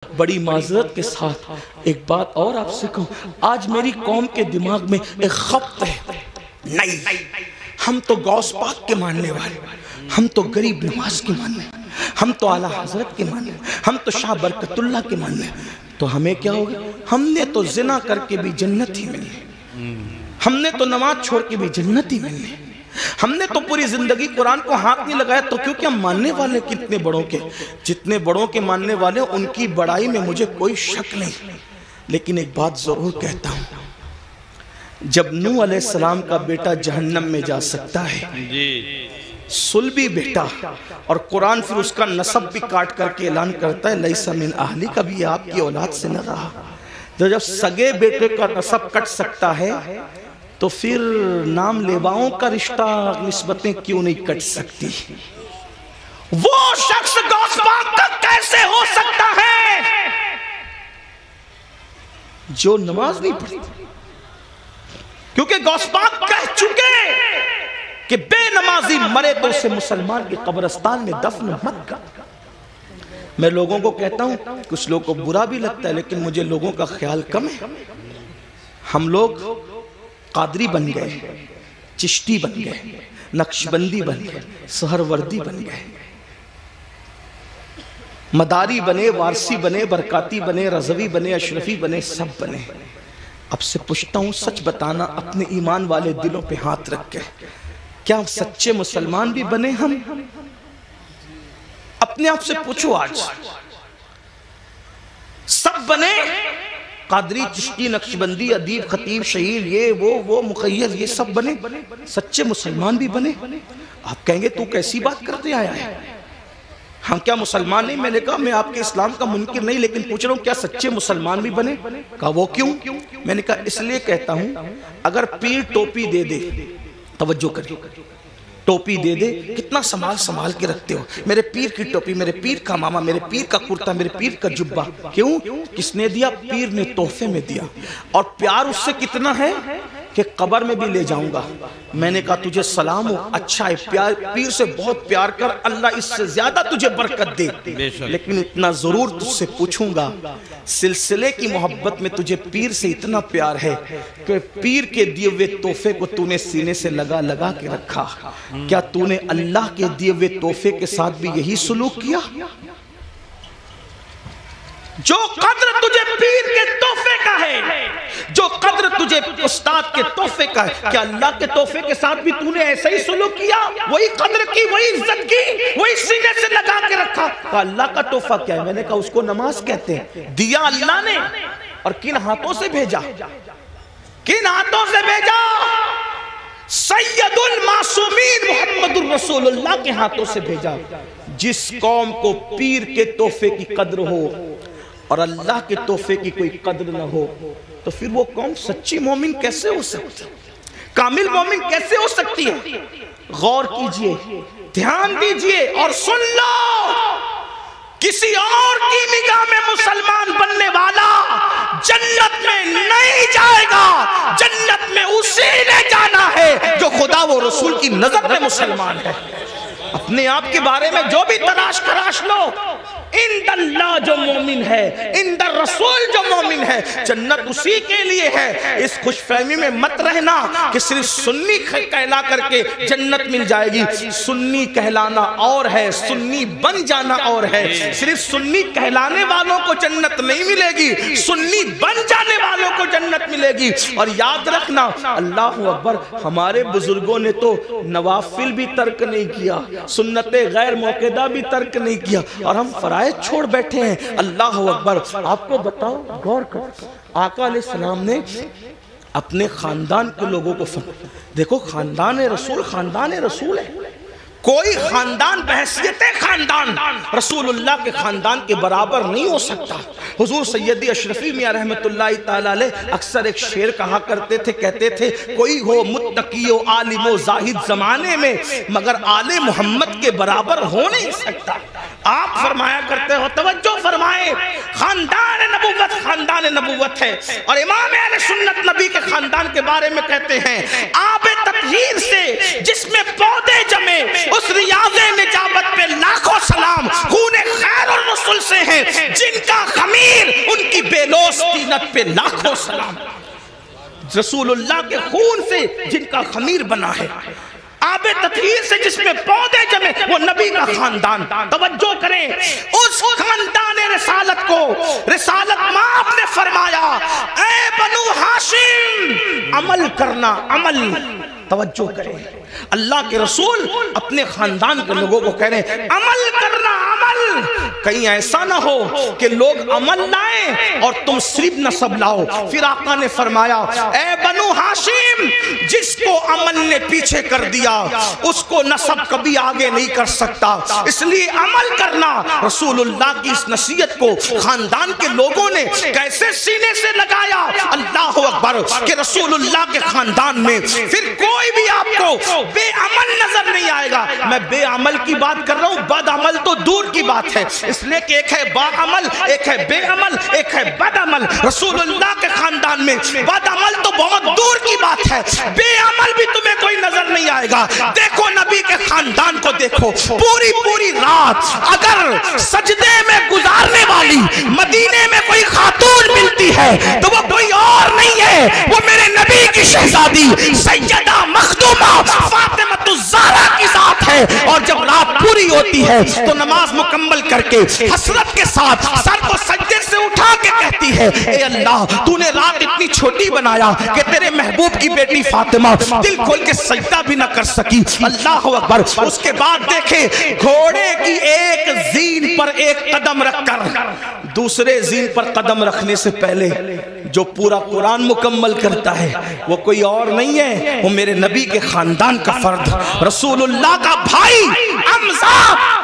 بڑی معذرت کے ساتھ ایک بات اور آپ سے کہوں، آج میری قوم کے دماغ میں ایک خبط ہے، نہیں ہم تو غوث پاک کے ماننے والے، ہم تو غریب نواز کے ماننے والے، ہم تو اعلیٰ حضرت کے ماننے والے، ہم تو شاہ برکت اللہ کے ماننے والے، تو ہمیں کیا ہوگا؟ ہم نے تو زنا کر کے بھی جنت ہی ملنی، ہم نے تو نماز چھوڑ کے بھی جنت ہی ملنی، ہم نے تو پوری زندگی قرآن کو ہاتھ نہیں لگایا، تو کیونکہ ہم ماننے والے کتنے بڑوں کے، جتنے بڑوں کے ماننے والے ان کی بڑائی میں مجھے کوئی شک نہیں، لیکن ایک بات ضرور کہتا ہوں، جب نوح علیہ السلام کا بیٹا جہنم میں جا سکتا ہے، سلبی بیٹا، اور قرآن پھر اس کا نسب بھی کاٹ کر کے اعلان کرتا ہے لیس من اہلی، کبھی آپ کی اولاد سے نہ رہا، تو جب سگے بیٹے کا نسب کٹ سکتا ہے تو پھر نام لیواؤں کا رشتہ نسبتیں کیوں نہیں کٹ سکتی؟ وہ شخص غوث پاک کا کیسے ہو سکتا ہے جو نماز نہیں پڑھتا؟ کیونکہ غوث پاک کہہ چکے کہ بے نمازی مرے تو اسے مسلمان کے قبرستان میں دفن مت کر۔ میں لوگوں کو کہتا ہوں، کچھ لوگوں کو برا بھی لگتا ہے، لیکن مجھے لوگوں کا خیال کم ہے۔ ہم لوگ قادری بن گئے، چشتی بن گئے، نقشبندی بن گئے، سہروردی بن گئے، مداری بنے، وارسی بنے، برکاتی بنے، رضوی بنے، اشرفی بنے، سب بنے۔ اب سے پوچھتا ہوں، سچ بتانا اپنے ایمان والے دلوں پہ ہاتھ رکھ کے، کیا سچے مسلمان بھی بنے ہم؟ اپنے آپ سے پوچھو، آج سب بنے؟ قادری، چشتی، نقشبندی، ادیب، خطیب، شہیر، یہ وہ مخیر، یہ سب بنے؟ سچے مسلمان بھی بنے؟ آپ کہیں گے تو کیسی بات کرتے آیا ہے، ہم کیا مسلمان نہیں؟ میں نے کہا میں آپ کے اسلام کا منکر نہیں، لیکن پوچھ رہا ہوں کیا سچے مسلمان بھی بنے؟ کہا وہ کیوں؟ میں نے کہا اس لیے کہتا ہوں، اگر پیر ٹوپی دے دے، توجہ کریں، ٹوپی دے دے، کتنا سنبھال کے رکھتے ہو، میرے پیر کی ٹوپی، میرے پیر کا ماما، میرے پیر کا کرتا، میرے پیر کا جبہ، کیوں؟ کس نے دیا؟ پیر نے تحفے میں دیا، اور پیار اس سے کتنا ہے کہ قبر میں بھی لے جاؤں گا۔ میں نے کہا تجھے سلام ہو، اچھا ہے، پیر سے بہت پیار کر، اللہ اس سے زیادہ تجھے برکت دے، لیکن اتنا ضرور تجھ سے پوچھوں گا، سلسلے کی محبت میں تجھے پیر سے اتنا پیار ہے کہ پیر کے دیے ہوئے تحفے کو تو نے سینے سے لگا کے رکھا، کیا تو نے اللہ کے دیے ہوئے تحفے کے ساتھ بھی یہی سلوک کیا؟ جو قدر تجھے پیر کے تحفے کا ہے، جو قدر تجھے استاد کے تحفے کا ہے، کیا اللہ کے تحفے کے ساتھ بھی تو نے ایسا ہی سلوک کیا؟ وہی قدر کی، وہی عزت کی، وہی سینے سے لگا کے رکھا؟ کہا اللہ کا تحفہ کیا ہے؟ میں نے کہا اس کو نماز کہتے ہیں، دیا اللہ نے، اور کن ہاتھوں سے بھیجا؟ کن ہاتھوں سے بھیجا؟ سید المعصومین محمد الرسول اللہ کے ہاتھوں سے بھیجا۔ جس قوم کو پیر کے تحفے کی قدر ہو اور اللہ کے تحفے کی کوئی قدر نہ ہو، تو پھر وہ قوم سچی مومن کیسے ہو سکتی، کامل مومن کیسے ہو سکتی ہے؟ غور کیجئے، دھیان دیجئے اور سن لو، کسی اور کی نگاہ میں مسلمان بننے والا جنت میں نہیں جائے گا، جنت میں اسی نے جانا ہے جو خدا و رسول کی نظر میں مسلمان ہے۔ اپنے آپ کے بارے میں جو بھی تلاش لو، اند اللہ جو مومن ہے، اند الرسول جو مومن ہے، جنت اسی کے لیے ہے۔ اس خوش فہمی میں مت رہنا کہ صرف سنی کہلا کر کے جنت مل جائے گی۔ سنی کہلانا اور ہے، سنی بن جانا اور ہے۔ صرف سنی کہلانے والوں کو جنت نہیں ملے گی، سنی بن جانے والوں کو جنت ملے گی۔ اور یاد رکھنا، اللہ اکبر، ہمارے بزرگوں نے تو نوافل بھی ترک نہیں کیا، سنت غیر موقعہ بھی ترک نہیں کیا، اور ہم فرائض چھوڑ بیٹھے ہیں۔ اللہ اکبر۔ آپ کو بتاؤ، غور کر، آقا علیہ السلام نے اپنے خاندان کے لوگوں کو دیکھو، خاندان رسول ہے، کوئی خاندان بحیثیت خاندان رسول اللہ کے خاندان کے برابر نہیں ہو سکتا۔ حضور سیدی اشرفی میاں رحمت اللہ تعالیٰ علیہ اکثر ایک شعر کہا کرتے تھے، کہتے تھے کوئی ہو متقی و عالم و زاہد زمانے میں، مگر آل محمد کے برابر ہو نہیں سکتا۔ آپ فرمایا کرتے ہو، توجہ فرمائے، خاندان نبوت ہے، اور امام اہل سنت نبی کے خاندان کے بارے میں کہتے ہیں، آب تطہیر سے جس میں پودے جمے، اس ریاض نجابت پہ لاکھوں سلام، خون خیر الرسول سے ہیں جن کا خمیر ان کی بے لوث طینت پہ لاکھوں سلام، رسول اللہ کے خون سے جن کا خمیر بنا ہے، آب تطہیر سے جس میں پودے جمے، وہ نبی کا خاندان۔ توجہ کریں اس خاندان رسالت کو، رسالت ماں نے فرمایا اے بنو ہاشم عمل کرنا، عمل۔ توجہ کریں اللہ کے رسول اپنے خاندان کے لوگوں کو کہہ رہے ہیں عمل کرنا، عمل۔ کہیں ایسا نہ ہو کہ لوگ عمل لائیں اور تم صرف نسب لاؤ۔ پھر آقا نے فرمایا اے بنو ہاشم جس کو عمل نے پیچھے کر دیا اس کو نسب کبھی آگے نہیں کر سکتا، اس لیے عمل کرنا۔ رسول اللہ کی اس نصیحت کو خاندان کے لوگوں نے کیسے سینے سے لگایا، اللہ اکبر، کہ رسول اللہ کے خاندان میں پھر کوئی بھی آپ کو بے عمل نظر نہیں آئے گا۔ میں بے عمل کی بات کر رہا ہوں، بد عمل تو دور کی بات ہے، اس لیے کہ ایک ہے با عمل، ایک ہے بے عمل، ایک ہے بد عمل۔ رسول اللہ کے خاندان میں بد عمل تو بہت دور کی بات ہے، بے عمل بھی تمہیں کوئی نظر نہیں آئے گا۔ دیکھو نبی کے خاندان کو دیکھو، پوری پوری رات اگر سجدے میں گزارنے والی مدینے میں کوئی خاتون ملتی ہے تو وہ کوئی اور نہیں ہے، وہ میرے نبی کی شہزادی سیدہ مخدومہ فاطمہ الزہرا کی ذات ہے۔ اور جب رات پوری ہوتی ہے تو نماز مکمل کر کے حسرت کے ساتھ سر کو سجدے سے اٹھا کے کہتی ہے اے اللہ تو نے رات اتنی چھوٹی بنایا کہ تیرے محبوب کی بیٹی فاطمہ دل کھول کے سجدہ بھی نہ کر سکی۔ اللہ اکبر۔ اس کے بعد دیکھیں گھوڑے کی ایک زین پر ایک قدم رکھ کر دوسرے زین پر قدم رکھنے سے پہلے جو پورا قرآن مکمل کرتا ہے وہ کوئی اور نہیں ہے، وہ میرے نبی کے خاندان کا فرد، رسول اللہ کا بھائی حمزہ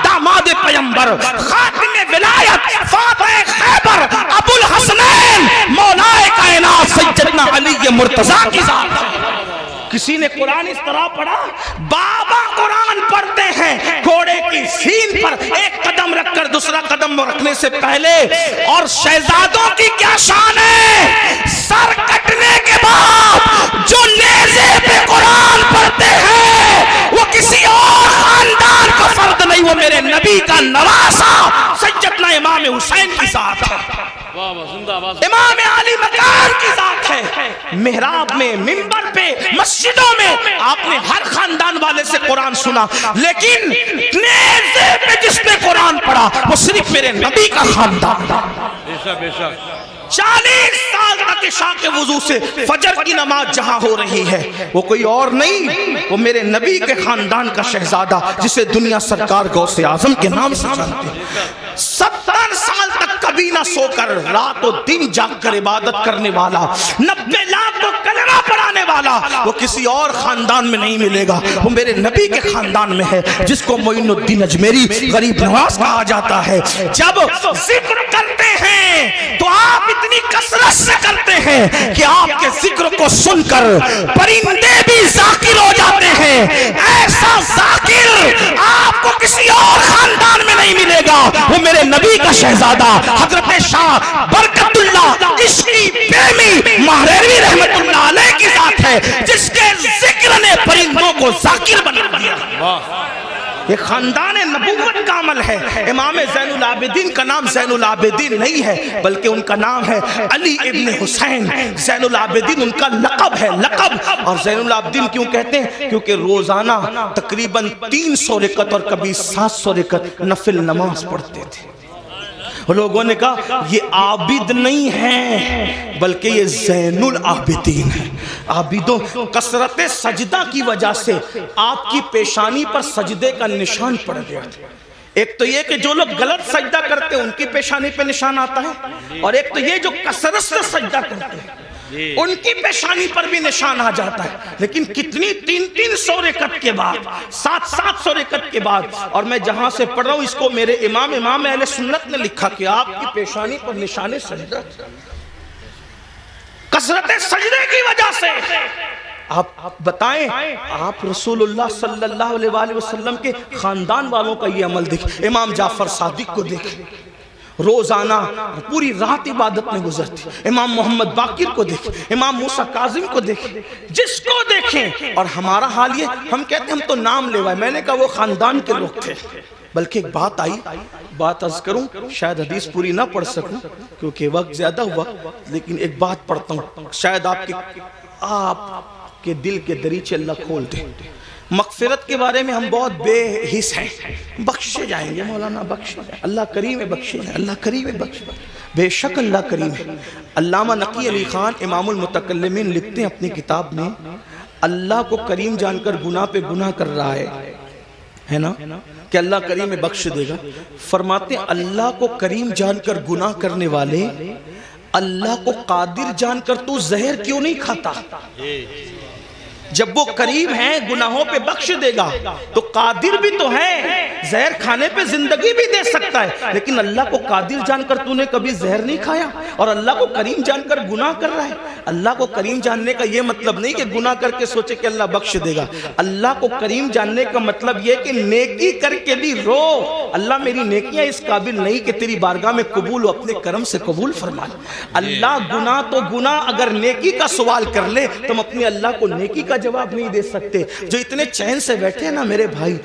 داماد پیغمبر خاتم ولایت فاتح خیبر ابو الحسنین مولا کائنات سیدنا علی مرتضیٰ کی ذات۔ کسی نے قرآن اس طرح پڑھا، بابا قرآن پڑھتے ہیں گھوڑے کی سین پر ایک قدم رکھ کر دوسرا قدم رکھنے سے پہلے، اور شہزادوں کی کیا شان ہے، سر کٹنے کے بعد جو نیزے پہ قرآن پڑھتے ہیں وہ کسی اور خاندان کا فرد نہیں، وہ میرے نبی کا نواسا سیدنا امام حسین کی ذات ہے، امام علی مقام کی ذات ہے۔ محراب میں، منبر پہ، مسجدوں میں آپ نے ہر خاندان والے سے قرآن سنا، لیکن نیزے پہ جس نے قرآن پڑھا وہ صرف میرے نبی کا خاندان تھا۔ 40 سال تک عشاء کے وضو سے فجر کی نماز جہاں ہو رہی ہے وہ کوئی اور نہیں، وہ میرے نبی کے خاندان کا شہزادہ جسے دنیا سرکار غوث اعظم کے نام سے جانتے ہیں۔ 70 سال تک کبھی نہ سو کر رات و دن جاگ کر عبادت کرنے والا، 90 لاکھ کو کلمہ پڑھانے والا وہ کسی اور خاندان میں نہیں ملے گا، وہ میرے نبی کے خاندان میں ہے، جس کو معین الدین اجمیری غریب نواز کہا جاتا ہے۔ جب ذکر کرتے ہیں تو آپ اتنی کثرت سے کرتے ہیں کہ آپ کے ذکر کو سن کر پرندے بھی ذاکر ہو جاتے ہیں۔ ایسا ذاکر آپ کو کسی اور خاندان میں نہیں ملے گا، وہ میرے نبی کا شہزادہ حضرت شاہ برکت اللہ عشقی پریمی مہریوی رحمت اللہ علیہ کی ذات ہے، جس کے ذکر نے پرندوں کو ذاکر بنا دیا۔ یہ خاندان نبوت کا عمل ہے۔ امام زین العابدین کا نام زین العابدین نہیں ہے بلکہ ان کا نام ہے علی ابن حسین۔ زین العابدین ان کا لقب ہے، لقب۔ اور زین العابدین کیوں کہتے ہیں؟ کیونکہ روزانہ تقریباً 300 رکعت اور کبھی 700 رکعت نفل نماز پڑھتے تھے۔ لوگوں نے کہا یہ عابد نہیں ہے بلکہ یہ زین العابدین ہے۔ عابدوں کثرت سجدہ کی وجہ سے آپ کی پیشانی پر سجدے کا نشان پڑ گیا تھا۔ ایک تو یہ کہ جو لوگ غلط سجدہ کرتے ہیں ان کی پیشانی پہ نشان آتا ہے، اور ایک تو یہ جو کثرت سے سجدہ کرتے ہیں ان کی پیشانی پر بھی نشان آ جاتا ہے۔ لیکن کتنی 300 رکعت کے بعد، 700 رکعت کے بعد، اور میں جہاں سے پڑھ رہا ہوں اس کو میرے امام اہل سنت نے لکھا کہ آپ کی پیشانی پر نشان سجدہ کثرت سجدے کی وجہ سے۔ آپ بتائیں، آپ رسول اللہ صلی اللہ علیہ وآلہ وسلم کے خاندان والوں کا یہ عمل دیکھیں۔ امام جعفر صادق کو دیکھیں، روزانہ پوری رات عبادت میں گزرتی۔ امام محمد باقر کو دیکھیں، امام موسیٰ کاظم کو دیکھیں، جس کو دیکھیں۔ اور ہمارا حال یہ، ہم کہتے ہیں ہم تو نام لیوائے، میں نے کہا وہ خاندان کے لوگ تھے بلکہ ایک بات آئی، بات عرض کروں، شاید حدیث پوری نہ پڑھ سکوں کیونکہ وقت زیادہ ہوا، لیکن ایک بات پڑھتا ہوں، شاید آپ کے دل کے دریچے اللہ کھول دے۔ مغفرت کے بارے میں ہم بہت بے حس ہیں، بخشے جائیں گے مولانا، بخشے جائیں، اللہ کریم ہے، بخشے جائیں، اللہ کریم ہے، بخشے جائیں، بے شک اللہ کریم ہے۔ علامہ نقی علی خان امام المتکلمین لکھتے ہیں اپنی کتاب میں، اللہ کو کریم جان کر گناہ پہ گناہ کر رہا ہے نا، کہ اللہ کریم میں بخش دے گا، فرماتے ہیں اللہ کو کریم جان کر گناہ کرنے والے اللہ کو قادر جان کر تو زہر کیوں نہیں کھاتا؟ جب وہ کریم ہے گناہوں پہ بخش دے گا تو قادر بھی تو ہے، زہر کھانے پہ زندگی بھی دے سکتا ہے، لیکن اللہ کو قادر جان کر تو نے کبھی زہر نہیں کھایا اور اللہ کو کریم جان کر گناہ کر رہا ہے۔ اللہ کو کریم جاننے کا یہ مطلب نہیں کہ گناہ کر کے سوچے کہ اللہ بخش دے گا، اللہ کو کریم جاننے کا مطلب یہ کہ نیکی کر کے بھی رو، اللہ میری نیکیاں اس قابل نہیں کہ تیری بارگاہ میں قبول ہو، اپنے کرم سے قبول فرما لے۔ اللہ گناہ تو گناہ، اگر نیکی کا سوال کر لے تم اپنے اللہ کو نیکی کا جواب نہیں دے سکتے۔ جو اتنے چین سے بیٹھے ہیں نا میرے بھائی،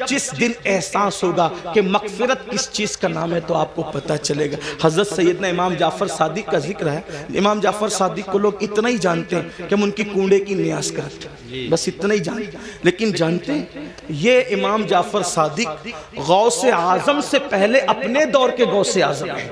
جس دن احساس ہوگا کہ مغفرت کس چیز کا نام ہے تو آپ کو پتہ چلے گا۔ حضرت سیدنا امام جعفر صادق کا ذکر ہے، امام جعفر صادق کو لوگ اتنا ہی جانتے ہیں کہ ہم ان کی کونڈے کی نیاز کرتے ہیں، بس اتنا ہی جانتے ہیں، لیکن جانتے ہیں یہ امام جعفر صادق غوث اعظم سے پہلے اپنے دور کے غوث اعظم ہیں۔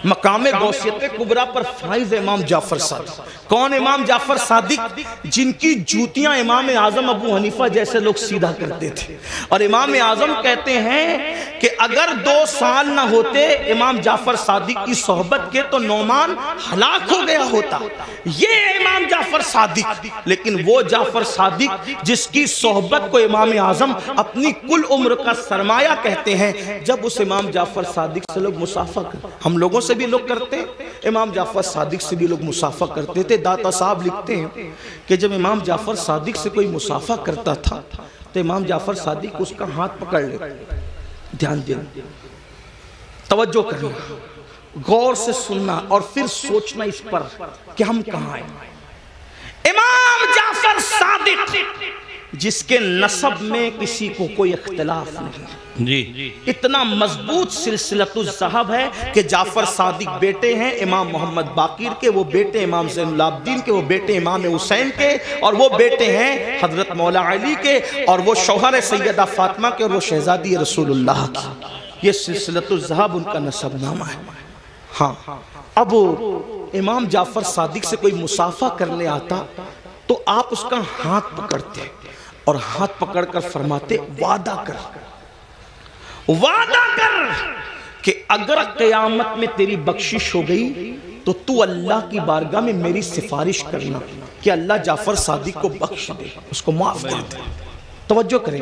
مقام غوثیت کبریٰ پر فائز امام جعفر صادق۔ کون امام جعفر صادق؟ جن کی جوتیاں امام اعظم ابو حنیفہ جیسے لوگ سیدھا کرتے تھے، اور امام اعظم کہتے ہیں کہ اگر 2 سال نہ ہوتے امام جعفر صادق کی صحبت کے تو نعمان ہلاک ہو گیا ہوتا۔ یہ امام جعفر صادق، لیکن وہ جعفر صادق جس کی صحبت کو امام اعظم اپنی کل عمر کا سرمایہ کہتے ہیں، جب اس امام جعفر صادق سے لوگ مصافحہ کرتے، ہم لوگوں سے بھی لوگ کرتے، امام جعفر صادق سے بھی لوگ مصافحہ کرتے تھے۔ داتا صاحب لکھتے ہیں کہ جب امام جعفر صادق سے کوئی مصافحہ کرتا تھا تو امام جعفر صادق اس کا ہاتھ پکڑ لیتے۔ دھیان دینا، توجہ کرنا، غور سے سننا اور پھر سوچنا اس پر کہ ہم کہاں ہیں۔ امام جعفر صادق جس کے نسب میں کسی کو کوئی اختلاف نہیں، جی اتنا مضبوط سلسلۃ الذہب ہے کہ جعفر صادق بیٹے ہیں امام محمد باقر کے، وہ بیٹے امام زین العابدین کے، وہ بیٹے امام حسین کے، اور وہ بیٹے ہیں حضرت مولا علی کے، اور وہ شوہر سیدہ فاطمہ کے، اور وہ شہزادی رسول اللہ کی۔ یہ سلسلۃ الذہب ان کا نسب نامہ ہے۔ ہاں، اب امام جعفر صادق سے کوئی مصافحہ کرنے آتا تو آپ اس کا ہاتھ پکڑتے اور ہاتھ پکڑ کر فرماتے وعدہ کر کہ اگر قیامت میں تیری بخشش ہو گئی تو تو اللہ کی بارگاہ میں میری سفارش کرنا کہ اللہ جعفر صادق کو بخش دے، اس کو معاف کر دے۔ توجہ کریں،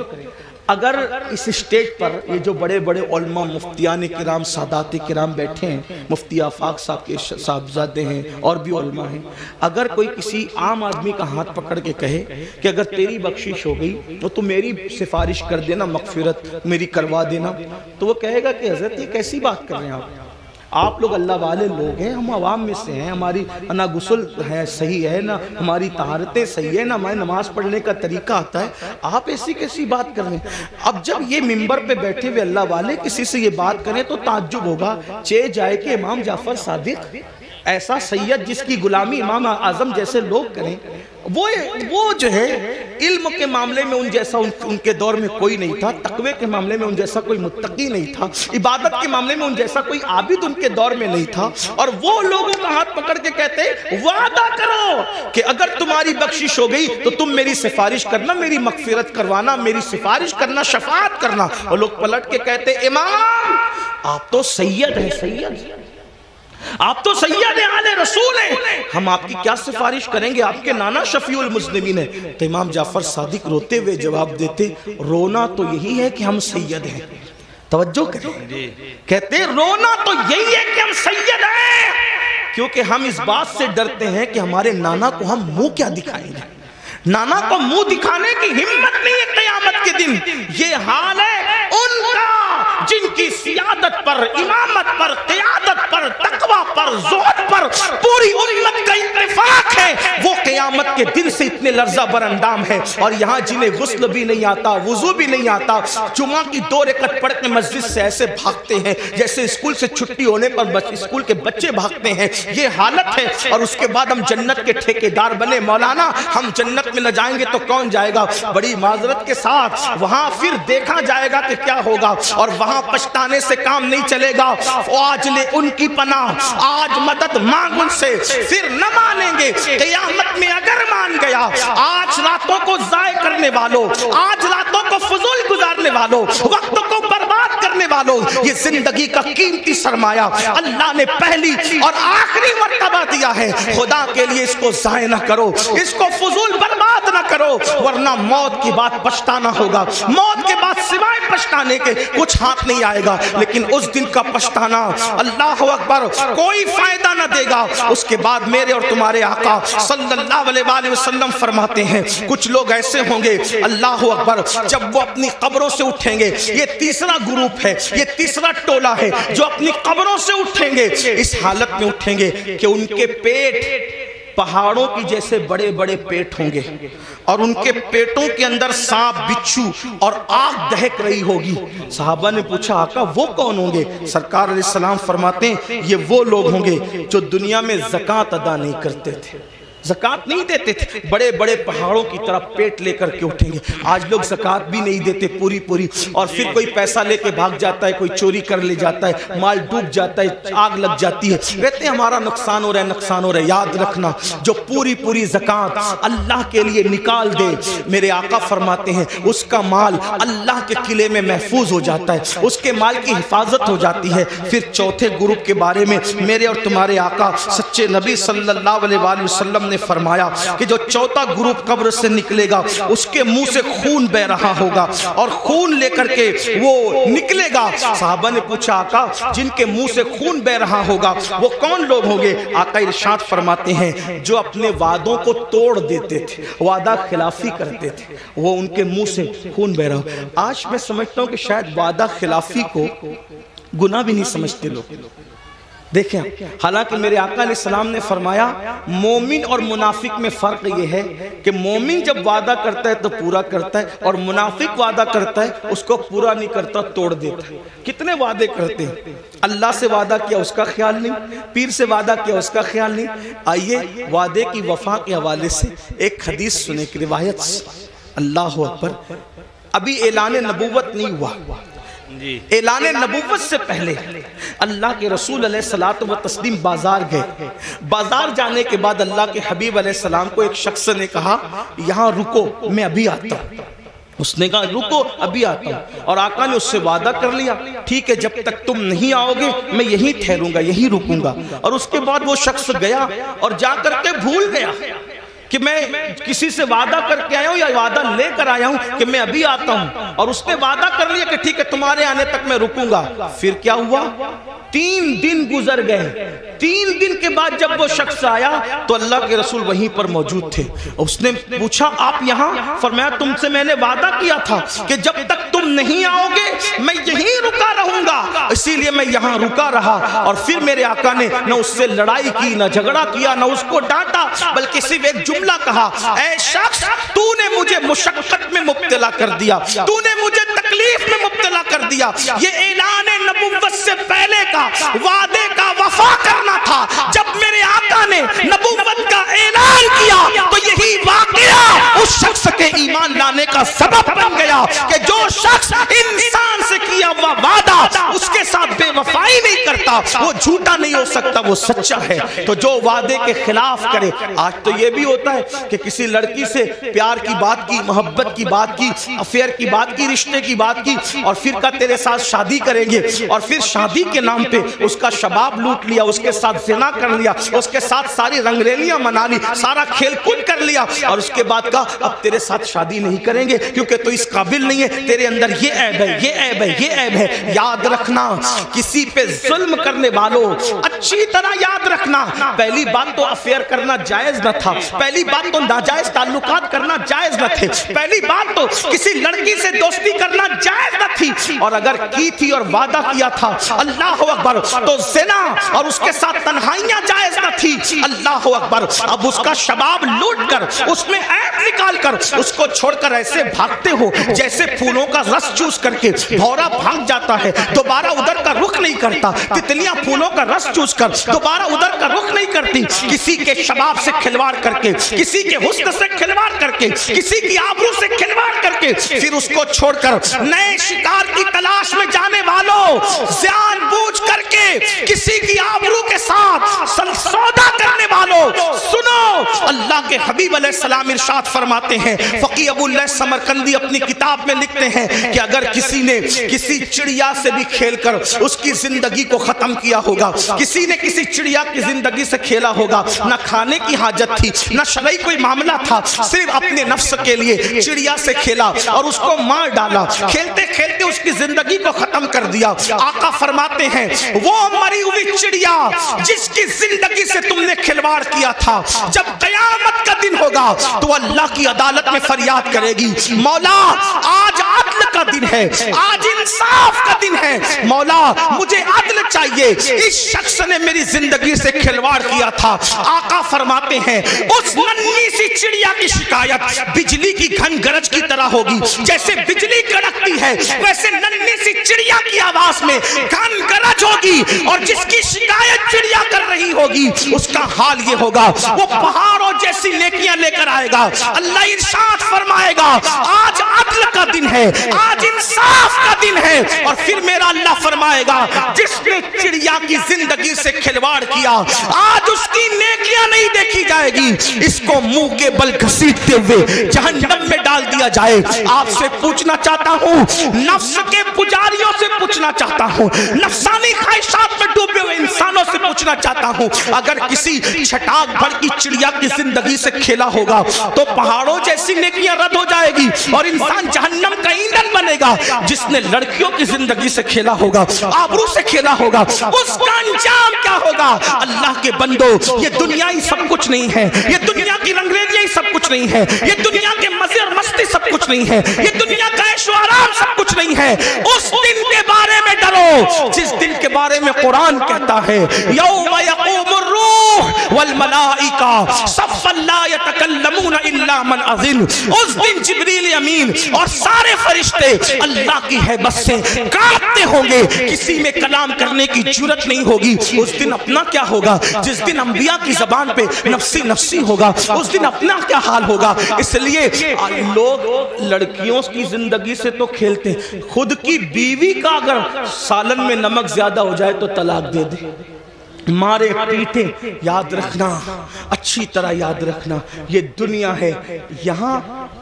اگر اس اسٹیج پر یہ جو بڑے بڑے علماء مفتیان کرام سادات کرام بیٹھے ہیں، مفتی آفاق صاحب کے صاحبزادے ہیں اور بھی علماء ہیں، اگر کوئی کسی عام آدمی کا ہاتھ پکڑ کے کہے کہ اگر تیری بخشش ہو گئی تو میری سفارش کر دینا، مغفرت میری کروا دینا، تو وہ کہے گا کہ حضرت یہ کیسی بات کر رہے ہیں آپ لوگ اللہ والے لوگ ہیں، ہم عوام میں سے ہیں، ہماری نہ غسل ہے صحیح ہے، نہ ہماری طہارتیں صحیح ہے، نہ ہماری نماز پڑھنے کا طریقہ آتا ہے، آپ ایسی کیسی بات کر رہے ہیں۔ اب جب یہ منبر پہ بیٹھے ہوئے اللہ والے کسی سے یہ بات کریں تو تعجب ہوگا، چہ جائے کہ امام جعفر صادق ایسا سید جس کی غلامی امام اعظم جیسے لوگ کریں، وہ جو ہے علم کے معاملے میں ان جیسا ان کے دور میں کوئی نہیں تھا، تقوی کے معاملے میں ان جیسا کوئی متقی نہیں تھا، عبادت کے معاملے میں ان جیسا کوئی عابد ان کے دور میں نہیں تھا، اور وہ لوگوں کا ہاتھ پکڑ کے کہتے وعدہ کرو کہ اگر تمہاری بخشش ہو گئی تو تم میری سفارش کرنا، میری مغفرت کروانا، میری سفارش کرنا، شفاعت کرنا۔ اور لوگ پلٹ کے کہتے امام آپ تو سید ہیں، سید آپ تو سید آل رسول ہیں، ہم آپ کی کیا سفارش کریں گے، آپ کے نانا شفیع المذنبین ہیں۔ تو امام جعفر صادق روتے ہوئے جواب دیتے رونا تو یہی ہے کہ ہم سید ہیں۔ توجہ کریں، کہتے رونا تو یہی ہے کہ ہم سید ہیں، کیونکہ ہم اس بات سے ڈرتے ہیں کہ ہمارے نانا کو ہم منہ کیا دکھائیں گے، نانا کو منہ دکھانے کی ہمت نہیں ہے قیامت کے دن۔ یہ حال ہے ان کا جن کی سیادت پر، امامت پر، قیادت پر، تقوی پر، زہد پر پوری امت کا اتفاق ہے، وہ قیامت کے دن سے اتنے لرزہ بر اندام ہے، اور یہاں جنہیں غسل بھی نہیں آتا، وضو بھی نہیں آتا، جمعہ کی 2 رکعت پڑھ کے مسجد سے ایسے بھاگتے ہیں جیسے اسکول سے چھٹی ہونے پر اسکول کے بچے بھاگتے ہیں، یہ حالت ہے۔ اور اس کے بعد ہم جنت کے ٹھیکیدار بنے، مولانا ہم جنت میں نہ جائیں گے تو کون جائے گا؟ بڑی معذرت کے ساتھ وہاں پھر دیکھا جائے گا کہ کیا ہوگا، اور وہاں پچھتانے سے کام نہیں چلے گا۔ آج لے ان کی پناہ، آج مدد مانگ ان سے، پھر نہ مانیں گے قیامت میں اگر مان گیا۔ آج راتوں کو ضائع کرنے والوں، آج راتوں کو فضول گزارنے والوں، وقت کو برباد کرنے والوں، یہ زندگی کا قیمتی سرمایہ اللہ نے پہلی اور آخری مرتبہ دیا ہے، خدا کے لیے اس کو ضائع نہ کرو، اس کو فضول برباد نہ کرو، ورنہ موت کی بات پچھتانا ہوگا۔ موت کے بعد سوائے پچھتانے کے کچھ ہاتھ نہیں آئے گا، لیکن اس دن کا پچھتانا اللہ اکبر کوئی فائدہ نہ دے گا۔ اس کے بعد میرے اور تمہارے آقا صلی اللہ علیہ وآلہ وسلم فرماتے ہیں کچھ لوگ ایسے ہوں گے اللہ اکبر جب وہ اپنی قبروں سے اٹھیں گے، یہ تیسرا گروپ ہے، یہ تیسرا ٹولہ ہے جو اپنی قبروں سے اٹھیں گے، اس حالت میں اٹھیں گے کہ ان کے پیٹ پہاڑوں کی جیسے بڑے بڑے پیٹ ہوں گے، اور ان کے پیٹوں کے اندر سانپ، بچھو اور آگ دہک رہی ہوگی۔ صحابہ نے پوچھا آقا وہ کون ہوں گے؟ سرکار علیہ السلام فرماتے ہیں یہ وہ لوگ ہوں گے جو دنیا میں زکوٰۃ ادا نہیں کرتے تھے، زکوٰۃ نہیں دیتے تھے، بڑے بڑے پہاڑوں کی طرح پیٹ لے کر کے اٹھیں گے۔ آج لوگ زکوٰۃ بھی نہیں دیتے پوری، اور پھر کوئی پیسہ لے کے بھاگ جاتا ہے، کوئی چوری کر لے جاتا ہے، مال ڈوب جاتا ہے، آگ لگ جاتی ہے، کہتے ہیں ہمارا نقصان ہو رہا ہے، نقصان ہو رہا ہے۔ یاد رکھنا جو پوری زکوٰۃ اللہ کے لیے نکال دے، میرے آقا فرماتے ہیں اس کا مال اللہ کے قلعے میں محفوظ ہو جاتا ہے، اس کے مال کی حفاظت ہو جاتی ہے۔ پھر چوتھے گروپ کے بارے میں میرے اور تمہارے آقا سچے نبی صلی اللہ علیہ وآلہ وسلم نے فرمایا کہ جو چوتھا گروپ قبر سے نکلے گا اس کے منہ سے خون بہ رہا ہوگا، اور خون لے کر کے وہ نکلے گا۔ صحابہ نے پوچھا آقا جن کے منہ سے خون بہ رہا ہوگا وہ کون لوگ ہوں گے؟ آقا ارشاد فرماتے ہیں جو اپنے وعدوں کو توڑ دیتے تھے، وعدہ خلافی کرتے تھے، وہ ان کے منہ سے خون بہ رہا ہو۔ آج میں سمجھتا ہوں کہ شاید وعدہ خلافی کو گناہ بھی نہیں سمجھتے لوگ۔ دیکھیں حالانکہ میرے آقا علیہ السلام نے فرمایا مومن اور منافق میں فرق یہ ہے کہ مومن جب وعدہ کرتا ہے تو پورا کرتا ہے، اور منافق وعدہ کرتا ہے اس کو پورا نہیں کرتا، توڑ دیتا ہے۔ کتنے وعدے کرتے ہیں، اللہ سے وعدہ کیا اس کا خیال نہیں، پیر سے وعدہ کیا اس کا خیال نہیں۔ آئیے وعدے کی وفا کے حوالے سے ایک حدیث سنے کی روایت سے۔ اللہ اکبر، ابھی اعلان نبوت نہیں ہوا، اعلان نبوت سے پہلے اللہ کے رسول علیہ الصلوۃ والتسلیم بازار گئے۔ بازار جانے کے بعد اللہ کے حبیب علیہ السلام کو ایک شخص نے کہا یہاں رکو میں ابھی آتا ہوں۔ اس نے کہا رکو ابھی آتا ہوں، اور آقا نے اس سے وعدہ کر لیا ٹھیک ہے جب تک تم نہیں آؤ گے میں یہیں ٹھہروں گا، یہیں رکوں گا۔ اور اس کے بعد وہ شخص گیا اور جا کر کے بھول گیا کہ میں کسی سے وعدہ کر کے آیا ہوں یا وعدہ لے کر آیا ہوں کہ میں ابھی آتا ہوں، اور اس نے وعدہ کر لیا کہ ٹھیک ہے تمہارے آنے تک میں رکوں گا۔ پھر کیا ہوا؟ 3 دن گزر گئے۔ 3 دن کے بعد جب وہ شخص آیا تو اللہ کے رسول وہیں پر موجود تھے۔ اس نے پوچھا آپ یہاں؟ فرمایا تم سے میں نے وعدہ کیا تھا کہ جب تک تم نہیں آؤ گے میں یہیں رکا رہوں گا، اسی لیے میں یہاں رکا رہا۔ اور پھر میرے آقا نے نہ اس سے لڑائی کی، نہ جھگڑا کیا، نہ اس کو ڈانٹا، بلکہ صرف ایک جملہ کہا اے شخص تو نے مجھے مشقت میں مبتلا کر دیا، تو نے مجھے تکلیف میں مبتلا کر دیا۔ یہ اعلان نبوت سے پہلے کا وعدے کا وفا کرنا تھا۔ جب میرے آقا نے نبوت کا اعلان کیا تو یہی واقعہ اس شخص کے ایمان لانے کا سبب بن گیا کہ جو شخص انسان سے کیا ہوا وعدہ اس کے ساتھ بے وفائی نہیں کرتا وہ جھوٹا نہیں ہو سکتا، وہ سچا ہے۔ تو جو وعدے کے خلاف کرے، آج تو یہ بھی ہوتا ہے کہ کسی لڑکی سے پیار کی بات کی، محبت کی بات کی، افیئر کی بات کی، رشتے کی بات کی، اور پھر کہا تیرے ساتھ شادی کریں گے، اور پھر شادی کے نام پہ اس کا شباب لوٹ لیا، اس کے ساتھ زنا کر لیا، اس کے ساتھ ساری رنگریلیاں منا لی، سارا کھیل کود کر لیا، اور اس کے بعد کہا اب تیرے ساتھ شادی نہیں کریں گے کیونکہ تو اس قابل نہیں ہے، تیرے اندر یہ عیب ہے، یہ عیب ہے، یہ عیب ہے۔ یاد رکھنا کسی پہ پہ ظلم کرنے والوں اچھی طرح یاد رکھنا، پہلی بات تو افیئر کرنا جائز نہ تھا، پہلی بات تو ناجائز تعلقات کرنا جائز نہ تھے، پہلی بات تو کسی لڑکی سے دوستی کرنا جائز نہ تھی، اور اگر کی تھی اور وعدہ کیا تھا اللہ اکبر تو زنا اور اس کے ساتھ تنہائیاں جائز نہ تھی، اللہ اکبر۔ اب اس کا شباب لوٹ کر اس میں عیب نکال کر اس کو چھوڑ کر ایسے بھاگتے ہو جیسے پھولوں کا رس چوس کر کے بھورا بھاگ جاتا ہے، دوبارہ ادھر کا رخ نہیں کرتا، تتلیاں پھولوں کا رس چوس کر دوبارہ ادھر کا رخ نہیں کرتی، کسی کے شباب سے کھلواڑ کر کے، کسی کے حسن سے کھلواڑ کر کے، کسی کی آبرو سے کھلواڑ کر کے پھر اس کو چھوڑ کر نئے شکار کی تلاش میں جانے والوں، جان بوجھ کر کے کسی کی آبرو کے ساتھ سودا کرنے والوں، سنو اللہ کے حبیب علیہ السلام ارشاد فرماتے ہیں، فقیہ ابو اللہ سمرقندی اپنی کتاب میں لکھتے ہیں کہ اگر کسی نے کسی چڑیا سے بھی کھیل کر اس کی زندگی کو ختم کیا ہوگا، کسی نے کسی چڑیا کی زندگی سے کھیلا ہوگا، نہ کھانے کی حاجت تھی نہ شرعی کوئی معاملہ تھا، صرف اپنے نفس کے لیے چڑیا سے کھیلا اور اس کو مار ڈالا، کھیلتے کھیلتے اس کی زندگی کو ختم کر دیا، آقا فرماتے ہیں وہ مری ہوئی چڑیا جس کی زندگی سے تم نے کھلواڑ کیا تھا، جب قیامت کا دن ہوگا تو اللہ کی عدالت میں فریاد کرے گی، مولا آج عدل کا دن ہے، آج انصاف کا دن ہے، مولا مجھے عدل چاہیے، اس شخص نے میری زندگی سے کھلواڑ کیا تھا۔ آقا فرماتے ہیں اس ننھی سی چڑیا کی شکایت بجلی کی گھن گرج کی طرح ہوگی، جیسے بجلی کڑکتی ہے ویسے ننھی سی چڑیا کی آواز میں گھن گرج ہوگی، اور جس کی شکایت چڑیا کر رہی ہوگی اس کا حال یہ ہوگا وہ پہاڑوں جیسی نیکیاں لے کر آئے گا۔ اللہ ارشاد فرمائے گا آج عدل کا دن ہے، آج انصاف کا دن ہے، اور پھر میرا اللہ فرمائے گا جس نے چڑیا کی زندگی سے کھلواڑ کیا آج اس کی نیکیاں نہیں دیکھی جائے گی، اس کو منہ کے بل گھسیٹتے ہوئے جہنم میں ڈال دیا جائے۔ آپ سے پوچھنا چاہتا ہوں، نفس کے پجاریوں سے پوچھنا چاہتا ہوں، نفسانی خواہشات میں ڈوبے ہوئے انسانوں سے پوچھنا چاہتا ہوں، اگر کسی چھٹاک بھر کی چڑیا کی زندگی سے کھیلا ہوگا تو پہاڑوں جیسی نیکیاں رد ہو جائے گی اور انسان جہنم کا ایندھن بنے گا۔ جس نے لڑکیوں کی زندگی سے کھیلا ہوگا، آبرو سے کھیلا ہوگا، اس کا انجام کیا ہوگا؟ اللہ کے بندو، یہ دنیا ہی سب کچھ نہیں ہے، یہ دنیا کی رنگریزیاں ہی سب کچھ نہیں ہے، یہ دنیا کے مزے اور مستی سب کچھ نہیں ہے، یہ دنیا کا عیش و آرام سب کچھ نہیں ہے۔ اس دن کے بارے میں ڈرو جس دن کے بارے میں قرآن کہتا ہے یوم یقوم الروح والملائکہ صفا لا یتکلمون الا من اذن، اس دن جبریل امین اور سارے فرشتے اللہ کی ہیبت سے کانپتے ہوں گے، کسی میں کلام کرنے کی جرات نہیں ہوگی۔ اس دن اپنا کیا ہوگا؟ جس دن انبیاء کی زبان پہ نفسی نفسی ہوگا، اس دن اپنا کیا حال ہوگا؟ اس لیے لوگ لڑکیوں کی زندگی سے تو کھیلتے ہیں، خود کی بیوی کا اگر سالن میں نمک زیادہ ہو جائے تو طلاق دے دے، مارے پیٹے۔ یاد رکھنا، اچھی طرح یاد رکھنا، یہ دنیا ہے، یہاں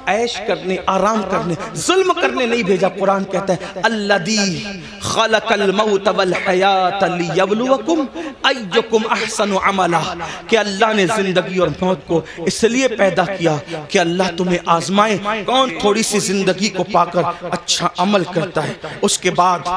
عیش کرنے، آرام کرنے، ظلم کرنے نہیں بھیجا۔ قرآن کہتا ہے الذی خلق الموت والحیات لیبلوکم ایکم احسن عملا، کہ اللہ نے زندگی اور موت کو اس لیے پیدا کیا کہ اللہ تمہیں آزمائے کون تھوڑی سی زندگی کو پا کر اچھا عمل کرتا ہے۔ اس کے بعد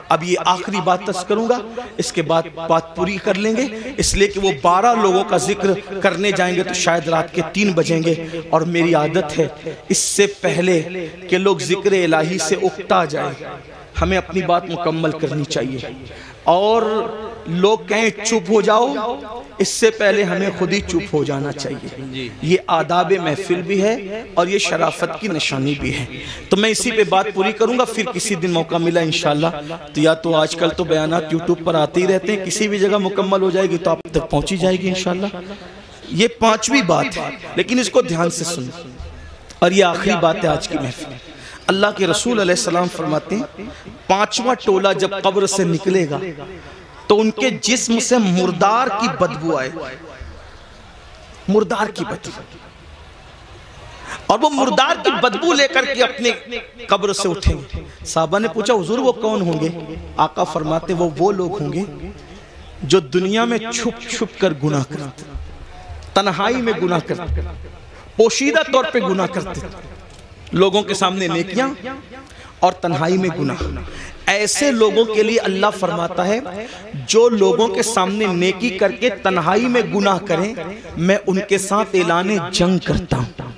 اب یہ آخری بات کروں گا، اس کے بعد بات پوری کر لیں گے، اس لیے کہ وہ 12 لوگوں کا ذکر کرنے جائیں گے تو شاید رات کے 3 بجیں گے، اور میری عادت ہے اس سے پہلے کہ لوگ ذکر الہی سے اکتا جائیں ہمیں اپنی بات مکمل کرنی چاہیے، اور لوگ کہیں چپ ہو جاؤ، اس سے پہلے ہمیں خود ہی چپ ہو جانا چاہیے۔ یہ آداب محفل بھی ہے اور یہ شرافت کی نشانی بھی ہے۔ تو میں اسی پہ بات پوری کروں گا، پھر کسی دن موقع ملا انشاءاللہ تو یا تو آج کل تو بیانات یوٹیوب پر آتے ہی رہتے ہیں، کسی بھی جگہ مکمل ہو جائے گی تو آپ تک پہنچی جائے گی انشاءاللہ۔ یہ 5ویں بات ہے، لیکن اس کو دھیان سے سنیں، اور یہ آخری بات ہے آج کی محفل۔ اللہ کے رسول علیہ السلام فرماتے ہیں 5واں ٹولہ جب قبر سے نکلے گا تو ان کے جسم سے مردار کی بدبو آئے، مردار کی بدبو، اور وہ مردار کی بدبو لے کر کے اپنے قبر سے اٹھیں گے۔ صحابہ نے پوچھا حضور وہ کون ہوں گے؟ آقا فرماتے وہ لوگ ہوں گے جو دنیا میں چھپ چھپ کر گناہ کرتے، تنہائی میں گناہ کرتے، پوشیدہ طور پہ گناہ کرتے، لوگوں کے سامنے نیکیاں اور تنہائی میں گناہ۔ ایسے لوگوں کے لیے اللہ فرماتا ہے جو لوگوں کے سامنے نیکی کر کے تنہائی میں گناہ کریں میں ان کے ساتھ اعلان جنگ کرتا ہوں.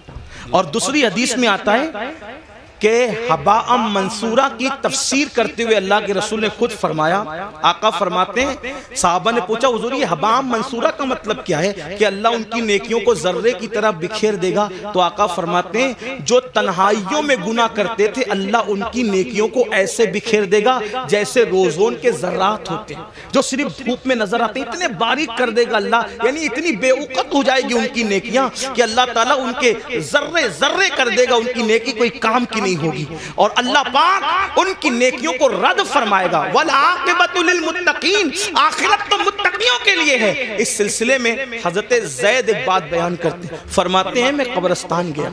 اور دوسری حدیث میں آتا ہے کہ حباء منصورہ کی تفسیر کرتے ہوئے اللہ کے رسول نے خود فرمایا. آقا فرماتے ہیں صحابہ نے پوچھا حضور یہ حباء منصورہ کا مطلب کیا ہے کہ اللہ ان کی نیکیوں کو ذرے کی طرح بکھیر دے گا؟ تو آقا فرماتے ہیں جو تنہائیوں میں گناہ کرتے تھے اللہ ان کی نیکیوں کو ایسے بکھیر دے گا جیسے روزون کے ذرات ہوتے ہیں جو صرف دھوپ میں نظر آتے ہیں. اتنے باریک کر دے گا اللہ, یعنی اتنی بے وقت ہو جائے گی ان کی نیکیاں کہ اللہ تعالیٰ ان کے ذرے ذرے کر دے گا, ان کی نیکی کوئی کام کی نہیں ہوگی. اور اللہ پاک ان کی نیکیوں کو رد فرمائے گا. والعاقبۃ للمتقین, آخرت تو متقیوں کے لیے ہے. اس سلسلے میں حضرت زید ایک بات بیان کرتے ہیں, فرماتے ہیں میں قبرستان گیا,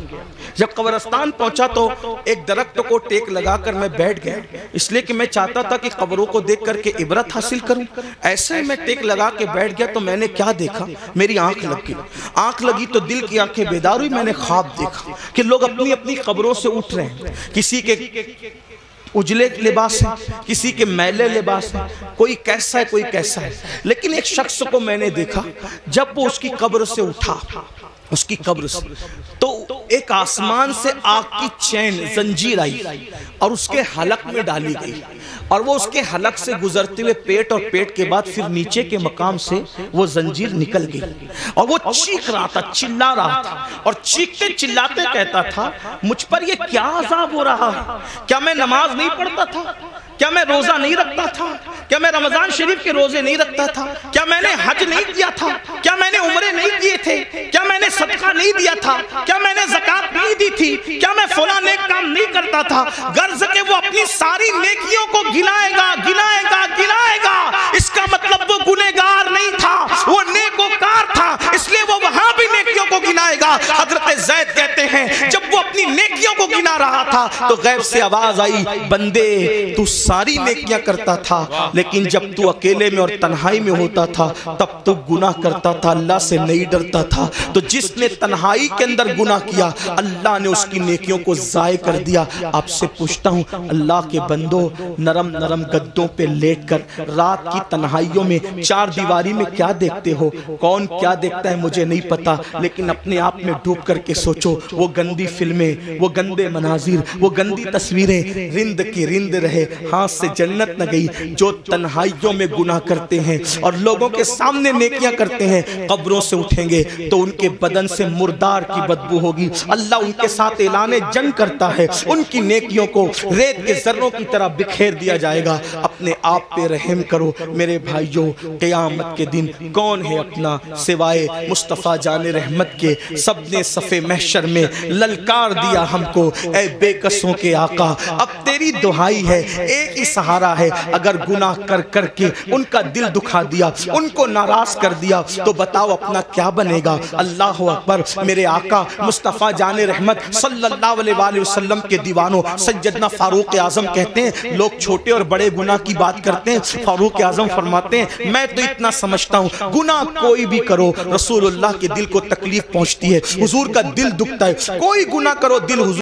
جب قبرستان پہنچا تو ایک درخت کو ٹیک لگا کر میں بیٹھ گیا, اس لیے کہ میں چاہتا تھا کہ قبروں کو دیکھ کر کے عبرت حاصل کروں. ایسے میں ٹیک لگا کے بیٹھ گیا تو میں نے کیا دیکھا, میری آنکھ لگی تو دل کی آنکھیں بیدار ہوئی. میں نے خواب دیکھا کہ لوگ اپنی اپنی قبروں سے اٹھ رہے ہیں, کسی کے اجلے لباس ہے, کسی کے میلے لباس ہے, کوئی کیسا ہے کوئی کیسا ہے. لیکن ایک شخص کو میں نے دیکھا جب وہ اس کی قبر سے اٹھا, اس کی قبر سے تو ایک آسمان سے آگ کی چین زنجیر آئی اور اس کے حلق میں ڈالی گئی, اور وہ اس کے حلق سے گزرتے ہوئے پیٹ, اور پیٹ کے بعد پھر نیچے کے مقام سے وہ زنجیر نکل گئی, اور وہ چیخ رہا تھا, چلا رہا تھا, اور چیختے چلاتے کہتا تھا مجھ پر یہ کیا عذاب ہو رہا ہے؟ کیا میں نماز نہیں پڑھتا تھا؟ کیا میں روزہ نہیں رکھتا تھا؟ کیا میں رمضان شریف کے روزے نہیں رکھتا تھا؟ کیا میں نے حج نہیں کیا تھا؟ کیا میں نے عمرے نہیں کیے تھے؟ کیا میں نے صدقہ نہیں دیا تھا؟ کیا میں نے زکوٰۃ نہیں دی تھی؟ کیا میں فلاں نیک کام نہیں کرتا تھا؟ غرض کہ وہ اپنی ساری نیکیوں کو گنائے گا. اس کا مطلب وہ گنہگار نہیں تھا, وہ نیکوکار تھا, اس لیے وہ وہاں بھی نیکیوں کو گنائے گا. حضرت زید کہتے ہیں جب وہ اپنی نیکیوں کو گنا رہا تھا تو غیب سے آواز آئی بندے تو ساری نیکیاں کرتا تھا, لیکن جب تو اکیلے میں اور تنہائی میں ہوتا تھا تب تو گناہ کرتا تھا, اللہ سے نہیں ڈرتا تھا. تو جس نے تنہائی کے اندر گناہ کیا اللہ نے اس کی نیکیوں کو ضائع کر دیا. آپ سے پوچھتا ہوں اللہ کے بندو, نرم نرم گدوں پہ لیٹ کر رات کی تنہائیوں میں چار دیواری میں کیا دیکھتے ہو؟ کون کیا دیکھتا ہے مجھے نہیں پتا, لیکن اپنے آپ میں ڈوب کر کے سوچو. وہ گندی فلمیں, وہ گندے مناظر, وہ گندی تصویریں رند کی رند رہے, ہاتھ سے جنت نہ گئی. جو تنہائیوں میں گناہ کرتے ہیں اور لوگوں کے سامنے نیکیاں کرتے ہیں قبروں سے اٹھیں گے تو ان کے بدن سے مردار کی بدبو ہوگی. اللہ ان کے ساتھ اعلان جنگ کرتا ہے, ان کی نیکیوں کو ریت کے ذروں کی طرح بکھیر دیا جائے گا. اپنے آپ پہ رحم کرو میرے بھائیوں, قیامت کے دن کون ہے اپنا سوائے مصطفیٰ جان رحمت کے. سب نے صف محشر میں للکار دیا ہم کو, اے بے کسوں کے آقا اب تیری دہائی ہے, ایک ہی سہارا ہے. اگر گناہ کر کر کے ان کا دل دکھا دیا, ان کو ناراض کر دیا تو بتاؤ اپنا کیا بنے گا. اللہ اکبر. میرے آقا مصطفیٰ جان رحمت صلی اللہ علیہ وآلہ وسلم کے دیوانوں سیدنا فاروق اعظم کہتے ہیں لوگ چھوٹے اور بڑے گناہ کی بات کرتے ہیں, فاروق اعظم فرماتے ہیں میں تو اتنا سمجھتا ہوں گناہ کوئی بھی کرو رسول اللہ کے دل کو تکلیف پہنچتی ہے, حضور کا دل دکھتا ہے. کوئی گناہ کرو دل حضور